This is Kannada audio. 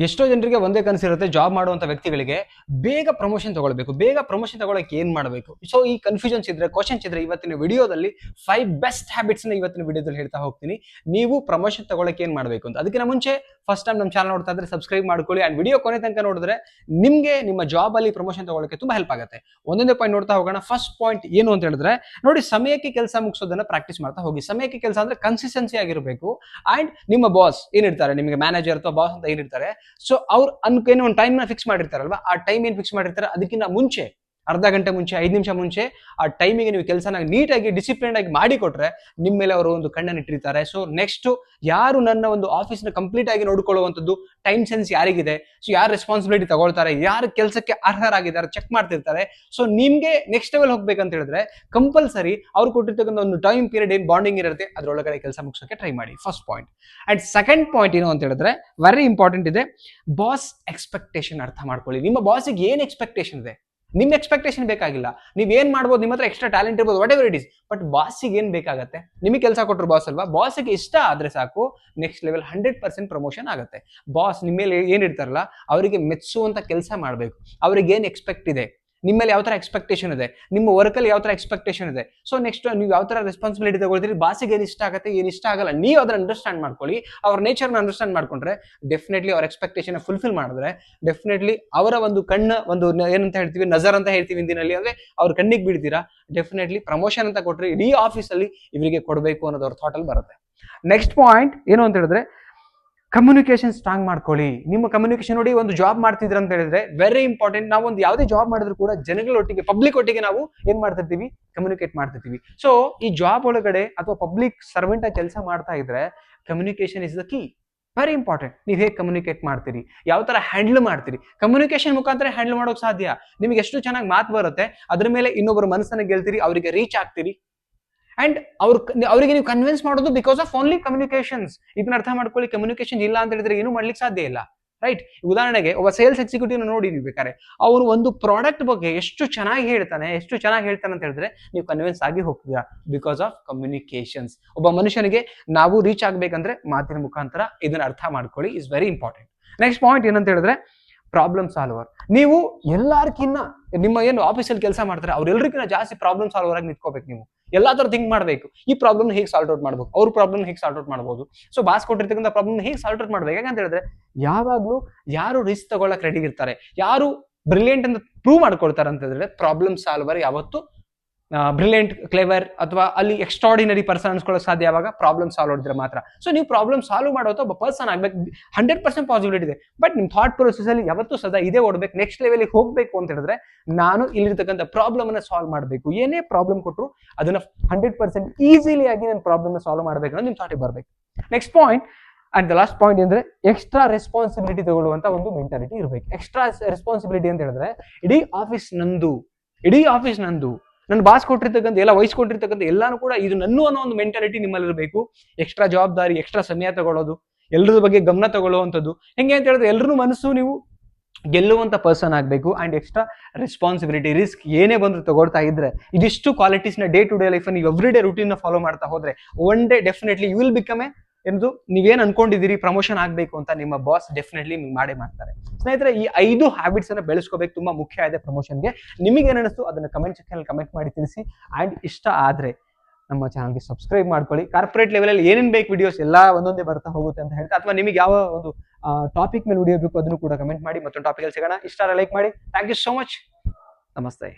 ಎಷ್ಟೋ ಜನರಿಗೆ ಒಂದೇ ಕನಸಿರುತ್ತೆ ಜಾಬ್ ಮಾಡುವಂತ ವ್ಯಕ್ತಿಗಳಿಗೆ ಬೇಗ ಪ್ರಮೋಷನ್ ತಗೊಳ್ಬೇಕು. ಬೇಗ ಪ್ರಮೋಷನ್ ತಗೊಳ್ಳಕ್ಕೆ ಏನ್ ಮಾಡಬೇಕು? ಸೊ ಈ ಕನ್ಫ್ಯೂಷನ್ಸ್ ಇದ್ರೆ, ಕ್ವಶನ್ಸ್ ಇದ್ರೆ ಇವತ್ತಿನ ವಿಡಿಯೋದಲ್ಲಿ 5 ಬೆಸ್ಟ್ ಹ್ಯಾಬಿಟ್ಸ್ ನ ಇವತ್ತಿನ ವಿಡಿಯೋದಲ್ಲಿ ಹೇಳ್ತಾ ಹೋಗ್ತೀನಿ. ನೀವು ಪ್ರಮೋಷನ್ ತಗೊಳ್ಳಕ್ಕೆ ಏನ್ ಮಾಡಬೇಕು ಅಂತ. ಅದಕ್ಕಿಂತ ಮುಂಚೆ ಫಸ್ಟ್ ಟೈಮ್ ನಮ್ಮ ಚಾನಲ್ ನೋಡ್ತಾ ಇದ್ರೆ ಸಬ್ಸ್ಕ್ರೈಬ್ ಮಾಡ್ಕೊಳ್ಳಿ ಅಂಡ್ ವಿಡಿಯೋ ಕೊನೆ ತನಕ ನೋಡಿದ್ರೆ ನಿಮ್ಗೆ ನಿಮ್ಮ ಜಾಬ್ ಅಲ್ಲಿ ಪ್ರಮೋಷನ್ ತಗೊಳ್ಳಕ್ಕೆ ತುಂಬಾ ಹೆಲ್ಪ್ ಆಗುತ್ತೆ. ಒಂದೊಂದೇ ಪಾಯಿಂಟ್ ನೋಡ್ತಾ ಹೋಗೋಣ. ಫಸ್ಟ್ ಪಾಯಿಂಟ್ ಏನು ಅಂತ ಹೇಳಿದ್ರೆ, ನೋಡಿ, ಸಮಯಕ್ಕೆ ಕೆಲಸ ಮುಗಿಸೋದನ್ನ ಪ್ರಾಕ್ಟೀಸ್ ಮಾಡ್ತಾ ಹೋಗಿ. ಸಮಯಕ್ಕೆ ಕೆಲಸ ಅಂದ್ರೆ ಕನ್ಸಿಸ್ಟೆನ್ಸಿ ಆಗಿರಬೇಕು. ಅಂಡ್ ನಿಮ್ಮ ಬಾಸ್ ಏನಿರ್ತಾರೆ, ನಿಮಗೆ ಮ್ಯಾನೇಜರ್ ಅಥವಾ ಬಾಸ್ ಅಂತ ಏನಿರ್ತಾರೆ, ಸೊ ಅವ್ರು ಅನ್ಕೇನು ಒಂದು ಟೈಮ್ ನ ಫಿಕ್ಸ್ ಮಾಡಿರ್ತಾರಲ್ವಾ, ಆ ಟೈಮ್ ಏನ್ ಫಿಕ್ಸ್ ಮಾಡಿರ್ತಾರೆ ಅದಕ್ಕಿಂತ ಮುಂಚೆ, ಅರ್ಧ ಗಂಟೆ ಮುಂಚೆ, 5 ನಿಮಿಷ ಮುಂಚೆ ಆ ಟೈಮಿಗೆ ನೀವು ಕೆಲಸನ ನೀಟಾಗಿ ಡಿಸಿಪ್ಲಿನ್ ಆಗಿ ಮಾಡಿ ಕೊಟ್ರೆ ನಿಮ್ಮ ಮೇಲೆ ಅವರು ಒಂದು ಕಣ್ಣನ್ನು ಇಟ್ಟಿರ್ತಾರೆ. ಸೊ ನೆಕ್ಸ್ಟ್ ಯಾರು ನನ್ನ ಒಂದು ಆಫೀಸ್ ನ ಕಂಪ್ಲೀಟ್ ಆಗಿ ನೋಡ್ಕೊಳ್ಳುವಂಥದ್ದು ಟೈಮ್ ಸೆನ್ಸ್ ಯಾರಿಗಿದೆ, ಸೊ ಯಾರು ರೆಸ್ಪಾನ್ಸಿಬಿಲಿಟಿ ತಗೊಳ್ತಾರೆ, ಯಾರು ಕೆಲಸಕ್ಕೆ ಅರ್ಹರಾಗಿದ್ದಾರೆ ಚೆಕ್ ಮಾಡ್ತಿರ್ತಾರೆ. ಸೊ ನಿಮ್ಗೆ ನೆಕ್ಸ್ಟ್ ಲೆವೆಲ್ ಹೋಗ್ಬೇಕಂತ ಹೇಳಿದ್ರೆ ಕಂಪಲ್ಸರಿ ಅವ್ರು ಕೊಟ್ಟಿರ್ತಕ್ಕಂಥ ಒಂದು ಟೈಮ್ ಪೀರಿಯಡ್ ಏನ್ ಬಾಂಡಿಂಗ್ ಇರುತ್ತೆ ಅದ್ರೊಳಗಡೆ ಕೆಲಸ ಮುಗಿಸೋಕೆ ಟ್ರೈ ಮಾಡಿ. First point. And second point ಏನು ಅಂತ ಹೇಳಿದ್ರೆ ವೆರಿ ಇಂಪಾರ್ಟೆಂಟ್ ಇದೆ, ಬಾಸ್ ಎಕ್ಸ್ಪೆಕ್ಟೇಷನ್ ಅರ್ಥ ಮಾಡ್ಕೊಳ್ಳಿ. ನಿಮ್ಮ ಬಾಸಿಗೆ ಏನ್ ಎಕ್ಸ್ಪೆಕ್ಟೇಷನ್ ಇದೆ, ನಿಮ್ ಎಕ್ಸ್ಪೆಕ್ಟೇಷನ್ ಬೇಕಾಗಿಲ್ಲ. ನೀವ್ ಏನ್ ಮಾಡ್ಬೋದು, ನಿಮ್ಮ ಹತ್ರ ಎಕ್ಸ್ಟ್ರಾ ಟ್ಯಾಲೆಂಟ್ ಇರ್ಬೋದು, whatever it is, but ಬಾಸಿಗೆ ಏನ್ ಬೇಕಾಗತ್ತೆ, ನಿಮಗೆ ಕೆಲಸ ಕೊಟ್ಟರು ಬಾಸ್ ಅಲ್ವಾ, ಬಾಸಿಗೆ ಇಷ್ಟ ಆದ್ರೆ ಸಾಕು, ನೆಕ್ಸ್ಟ್ ಲೆವೆಲ್ 100% ಪ್ರಮೋಷನ್ ಆಗುತ್ತೆ. ಬಾಸ್ ನಿಮ್ಮ ಮೇಲೆ ಏನಿರ್ತಾರಲ್ಲ ಅವರಿಗೆ ಮೆಚ್ಚುವಂತ ಕೆಲಸ ಮಾಡ್ಬೇಕು. ಅವ್ರಿಗೆ ಏನ್ ಎಕ್ಸ್ಪೆಕ್ಟ್ ಇದೆ, ನಿಮ್ಮಲ್ಲಿ ಯಾವ ತರ ಎಕ್ಸ್ಪೆಕ್ಟೇಷನ್ ಇದೆ, ನಿಮ್ಮ ವರ್ಕ್ ಅಲ್ಲಿ ಯಾವ ತರ ಎಕ್ಸ್ಪೆಕ್ಟೇಷನ್ ಇದೆ, ಸೊ ನೆಕ್ಸ್ಟ್ ನೀವು ಯಾವ ತರ ರೆಸ್ಪಾನ್ಸಿಬಿಲಿಟಿ ತಗೊಳ್ತೀರಿ, ಬಾಸಿಗೆ ಏನ್ ಇಷ್ಟ ಆಗುತ್ತೆ ಏನ್ ಇಷ್ಟ ಆಗಲ್ಲ, ನೀವು ಅದನ್ನ ಅಂಡರ್ಸ್ಟ್ಯಾಂಡ್ ಮಾಡ್ಕೊಳ್ಳಿ. ಅವ್ರ ನೇಚರ್ ನ ಅಂಡರ್ಸ್ಟ್ಯಾಂಡ್ ಮಾಡ್ಕೊಂಡ್ರೆ ಡೆಫಿನೆಟ್ಲಿ ಅವ್ರ ಎಕ್ಸ್ಪೆಕ್ಟೇಷನ್ ಫುಲ್ಫಿಲ್ ಮಾಡಿದ್ರೆ ಡೆಫಿನೆಟ್ಲಿ ಅವರ ಒಂದು ಕಣ್ಣ ಒಂದು ಏನಂತ ಹೇಳ್ತೀವಿ, ನಜರ್ ಅಂತ ಹೇಳ್ತೀವಿ ಹಿಂದಿನಲ್ಲಿ, ಅಂದ್ರೆ ಅವ್ರ ಕಣ್ಣಿಗೆ ಬೀಳ್ತೀರಾ, ಡೆಫಿನೆಟ್ಲಿ ಪ್ರಮೋಷನ್ ಅಂತ ಕೊಟ್ರೆ ಇಡೀ ಆಫೀಸ್ ಅಲ್ಲಿ ಇವರಿಗೆ ಕೊಡಬೇಕು ಅನ್ನೋದು ಅವ್ರ ಥಾಟ್ ಅಲ್ಲಿ ಬರುತ್ತೆ. ನೆಕ್ಸ್ಟ್ ಪಾಯಿಂಟ್ ಏನು ಅಂತ ಹೇಳಿದ್ರೆ ಕಮ್ಯುನಿಕೇಶನ್ ಸ್ಟ್ರಾಂಗ್ ಮಾಡ್ಕೊಳ್ಳಿ. ನಿಮ್ಮ ಕಮ್ಯುನಿಕೇಶನ್ ನೋಡಿ, ಒಂದು ಜಾಬ್ ಮಾಡ್ತಿದ್ರ ಅಂತ ಹೇಳಿದ್ರೆ ವೆರಿ ಇಂಪಾರ್ಟೆಂಟ್. ನಾವು ಒಂದು ಯಾವುದೇ ಜಾಬ್ ಮಾಡಿದ್ರು ಕೂಡ ಜನಗಳೊಟ್ಟಿಗೆ, ಪಬ್ಲಿಕ್ ಒಟ್ಟಿಗೆ ನಾವು ಏನ್ ಮಾಡ್ತಿರ್ತೀವಿ, ಕಮ್ಯುನಿಕೇಟ್ ಮಾಡ್ತಿರ್ತೀವಿ. ಸೊ ಈ ಜಾಬ್ ಒಳಗಡೆ ಅಥವಾ ಪಬ್ಲಿಕ್ ಸರ್ವೆಂಟ್ ಆಗಿ ಕೆಲಸ ಮಾಡ್ತಾ ಇದ್ರೆ communication is the key. Very important. ನೀವು ಹೇಗೆ ಕಮ್ಯುನಿಕೇಟ್ ಮಾಡ್ತೀರಿ, ಯಾವ ತರ ಹ್ಯಾಂಡಲ್ ಮಾಡ್ತೀರಿ, ಕಮ್ಯುನಿಕೇಶನ್ ಮುಖಾಂತರ ಹ್ಯಾಂಡಲ್ ಮಾಡೋಕೆ ಸಾಧ್ಯ. ನಿಮ್ಗೆ ಎಷ್ಟು ಚೆನ್ನಾಗಿ ಮಾತು ಬರುತ್ತೆ ಅದ್ರ ಮೇಲೆ ಇನ್ನೊಬ್ಬರ ಮನಸ್ಸನ್ನ ಗೆಲ್ತೀರಿ, ಅವರಿಗೆ ರೀಚ್ ಆಗ್ತೀರಿ. ಅಂಡ್ ಅವರಿಗೆ ನೀವು ಕನ್ವಿನ್ಸ್ ಮಾಡೋದು ಬಿಕಾಸ್ ಆಫ್ ಓನ್ಲಿ ಕಮ್ಯುನಿಕೇಶನ್ಸ್. ಇದನ್ನ ಅರ್ಥ ಮಾಡ್ಕೊಳ್ಳಿ. ಕಮ್ಯುನಿಕೇಶನ್ ಇಲ್ಲ ಅಂತ ಹೇಳಿದ್ರೆ ಏನು ಮಾಡ್ಲಿಕ್ಕೆ ಸಾಧ್ಯ ಇಲ್ಲ, ರೈಟ್? ಉದಾಹರಣೆಗೆ ಒಬ್ಬ ಸೇಲ್ಸ್ ಎಕ್ಸಿಕ್ಯೂಟಿವ್ ನೋಡಿ, ನೀವು ಬೇಕಾದ್ರೆ ಅವನು ಒಂದು ಪ್ರಾಡಕ್ಟ್ ಬಗ್ಗೆ ಎಷ್ಟು ಚೆನ್ನಾಗಿ ಹೇಳ್ತಾನೆ ಅಂತ ಹೇಳಿದ್ರೆ ನೀವು ಕನ್ವಿನ್ಸ್ ಆಗಿ ಹೋಗ್ತೀರಾ, ಬಿಕಾಸ್ ಆಫ್ ಕಮ್ಯುನಿಕೇಶನ್ಸ್. ಒಬ್ಬ ಮನುಷ್ಯನಿಗೆ ನಾವು ರೀಚ್ ಆಗ್ಬೇಕಂದ್ರೆ ಮಾತಿನ ಮುಖಾಂತರ. ಇದನ್ನ ಅರ್ಥ ಮಾಡ್ಕೊಳ್ಳಿ, is very important. Next point ಏನಂತ ಹೇಳಿದ್ರೆ ಪ್ರಾಬ್ಲಮ್ ಸಾಲ್ವರ್. ನೀವು ಎಲ್ಲಾರ್ಕಿನ್ನ, ನಿಮ್ಮ ಏನು ಆಫೀಸಲ್ಲಿ ಕೆಲಸ ಮಾಡ್ತಾರೆ ಅವ್ರೆಲ್ಲರಿಗಿನ್ನ ಜಾಸ್ತಿ ಪ್ರಾಬ್ಲಮ್ ಸಾಲ್ವರ್ ಆಗಿ ನಿಂತ್ಕೋಬೇಕು. ನೀವು ಎಲ್ಲಾ ತರ ಥಿಂಕ್ ಮಾಡ್ಬೇಕು. ಈ ಪ್ರಾಬ್ಲಮ್ ಹೇಗೆ ಸಾಲ್ವ್ ಔಟ್ ಮಾಡ್ಬೇಕು, ಅವ್ರ ಪ್ರಾಬ್ಲಮ್ ಹೇಗೆ ಸಾಲ್ವ್ ಔಟ್ ಮಾಡಬಹುದು, ಸೊ ಬಾಸ್ ಕೊಟ್ಟಿರ್ತಕ್ಕಂಥ ಪ್ರಾಬ್ಲಮ್ ಹೇಗೆ ಸಾಲ್ವ್ ಔಟ್ ಮಾಡ್ಬೇಕು. ಯಾಕಂತ ಹೇಳಿದ್ರೆ ಯಾವಾಗ್ಲೂ ಯಾರು ರಿಸ್ಕ್ ತಗೊಳ್ಳಕ್ ರೆಡಿ ಇರ್ತಾರೆ, ಯಾರು ಬ್ರಿಲಿಯಂಟ್ ಅಂತ ಪ್ರೂವ್ ಮಾಡ್ಕೊಳ್ತಾರೆ ಅಂತ ಹೇಳಿದ್ರೆ ಪ್ರಾಬ್ಲಮ್ ಸಾಲ್ವರ್ ಯಾವತ್ತು ಬ್ರಿಲಿಯಂಟ್, ಕ್ಲೇವರ್ ಅಥವಾ ಅಲ್ಲಿ ಎಕ್ಸ್ಟ್ರಾರ್ಡಿನರಿ ಪರ್ಸನ್ ಅನ್ಸ್ಕೊಳ್ಳೋಕೆ ಸಾಧ್ಯ ಯಾವಾಗ ಪ್ರಾಬ್ಲಮ್ ಸಾಲ್ವ್ ಮಾಡಿದ್ರೆ ಮಾತ್ರ. ಸೊ ನೀವು ಪ್ರಾಬ್ಲಮ್ ಸಾಲ್ವ್ ಮಾಡೋದು ಒಬ್ಬ ಪರ್ಸನ್ ಆಗ್ಬೇಕು, 100% ಪಾಸಿಬಿಲಿಟಿ ಇದೆ. ಬಟ್ ನಿಮ್ ಥಾಟ್ ಪ್ರೊಸೆಸ್ ಅಲ್ಲಿ ಯಾವತ್ತೂ ಸದಾ ಇದೇ ಓಡ್ಬೇಕು, ನೆಕ್ಸ್ಟ್ ಲೆವೆಲ್ಗೆ ಹೋಗ್ಬೇಕು ಅಂತ ಹೇಳಿದ್ರೆ ನಾನು ಇಲ್ಲಿರ್ತಕ್ಕಂಥ ಪ್ರಾಬ್ಲಮ್ ಅನ್ನ ಸಾಲ್ವ್ ಮಾಡಬೇಕು. ಏನೇ ಪ್ರಾಬ್ಲಮ್ ಕೊಟ್ಟರು ಅದನ್ನ 100% ಈಸಿಲಿ ಆಗಿ ನನ್ನ ಪ್ರಾಬ್ಲಮ್ ಸಾಲ್ವ್ ಮಾಡ್ಬೇಕು ಅನ್ನೋದು ನಿಮ್ ಥಾಟಿಗೆ ಬರ್ಬೇಕು. Next point and the last point ಅಂದ್ರೆ ಎಕ್ಸ್ಟ್ರಾ ರೆಸ್ಪಾನ್ಸಿಬಿಲಿಟಿ ತಗೊಳ್ಳುವಂತ ಒಂದು ಮೆಂಟಾಲಿಟಿ ಇರಬೇಕು. ಎಕ್ಸ್ಟ್ರಾ ರೆಸ್ಪಾನ್ಸಿಬಿಲಿಟಿ ಅಂತ ಹೇಳಿದ್ರೆ ಇಡೀ ಆಫೀಸ್ ನಂದು, ನನ್ನ ಬಾಸ್ ಕೊಟ್ಟಿರ್ತಕ್ಕಂಥ ಎಲ್ಲ, ವಹಿಸ್ಕೊಟ್ಟಿರ್ತಕ್ಕಂಥ ಎಲ್ಲಾನು ಕೂಡ ಇದು ನನ್ನು ಅನ್ನೋ ಒಂದು ಮೆಂಟಾಲಿಟಿ ನಿಮ್ಮಲ್ಲಿ ಇರಬೇಕು. ಎಕ್ಸ್ಟ್ರಾ ಜವಾಬ್ದಾರಿ, ಎಕ್ಸ್ಟ್ರಾ ಸಮಯ ತಗೊಳ್ಳೋದು, ಎಲ್ಲರ ಬಗ್ಗೆ ಗಮನ ತಗೊಳ್ಳುವಂಥದ್ದು. ಹೆಂಗೆ ಅಂತ ಹೇಳಿದ್ರೆ ಎಲ್ಲರೂ ಮನಸ್ಸು ನೀವು ಗೆಲ್ಲುವಂತ ಪರ್ಸನ್ ಆಗಬೇಕು. ಅಂಡ್ ಎಕ್ಸ್ಟ್ರಾ ರೆಸ್ಪಾನ್ಸಿಬಿಲಿಟಿ, ರಿಸ್ಕ್ ಏನೇ ಬಂದ್ರು ತಗೊಳ್ತಾ ಇದ್ರೆ, ಇದಿಷ್ಟು ಕ್ವಾಲಿಟೀಸ್ ನ ಡೇ ಟು ಡೇ ಲೈಫ್ ನೀವು ಎವ್ರಿ ಡೇ ರೂಟೀನ್ ನ ಫಾಲೋ ಮಾಡ್ತಾ ಹೋದ್ರೆ one day definitely you will become ಎಂದು ನೀವೇನ್ ಅನ್ಕೊಂಡಿದ್ದೀರಿ ಪ್ರಮೋಷನ್ ಆಗ್ಬೇಕು ಅಂತ ನಿಮ್ಮ ಬಾಸ್ ಡೆಫಿನೆಟ್ಲಿ ಮಾಡೇ ಮಾಡ್ತಾರೆ. ಸ್ನೇಹಿತರೆ, ಈ 5 ಹ್ಯಾಬಿಟ್ಸ್ ಅನ್ನ ಬೆಳೆಸ್ಕೋಬೇಕು, ತುಂಬಾ ಮುಖ್ಯ ಇದೆ ಪ್ರಮೋಷನ್ಗೆ. ನಿಮಗೆ ಏನ್ ಅನಿಸ್ತು ಅದನ್ನ ಕಮೆಂಟ್ ಸೆಕ್ಷನ್ ಅಲ್ಲಿ ಕಮೆಂಟ್ ಮಾಡಿ ತಿಳಿಸಿ. ಅಂಡ್ ಇಷ್ಟ ಆದ್ರೆ ನಮ್ಮ ಚಾನಲ್ಗೆ ಸಬ್ಸ್ಕ್ರೈಬ್ ಮಾಡ್ಕೊಳ್ಳಿ. ಕಾರ್ಪೊರೇಟ್ ಲೆವೆಲ್ ಅಲ್ಲಿ ಏನೇನ್ ಬೇಕು ವಿಡಿಯೋಸ್ ಎಲ್ಲ ಒಂದೊಂದೇ ಬರ್ತಾ ಹೋಗುತ್ತೆ ಅಂತ ಹೇಳ್ತಾ, ಅಥವಾ ನಿಮಗೆ ಯಾವ ಒಂದು ಟಾಪಿಕ್ ಮೇಲೆ ವಿಡಿಯೋ ಬೇಕು ಅದನ್ನು ಕೂಡ ಕಮೆಂಟ್ ಮಾಡಿ. ಮತ್ತೊಂದು ಟಾಪಿಕ್ ಅಲ್ಲಿ ಸಿಗೋಣ. ಇಷ್ಟ ಲೈಕ್ ಮಾಡಿ. Thank you so much. ನಮಸ್ತೆ.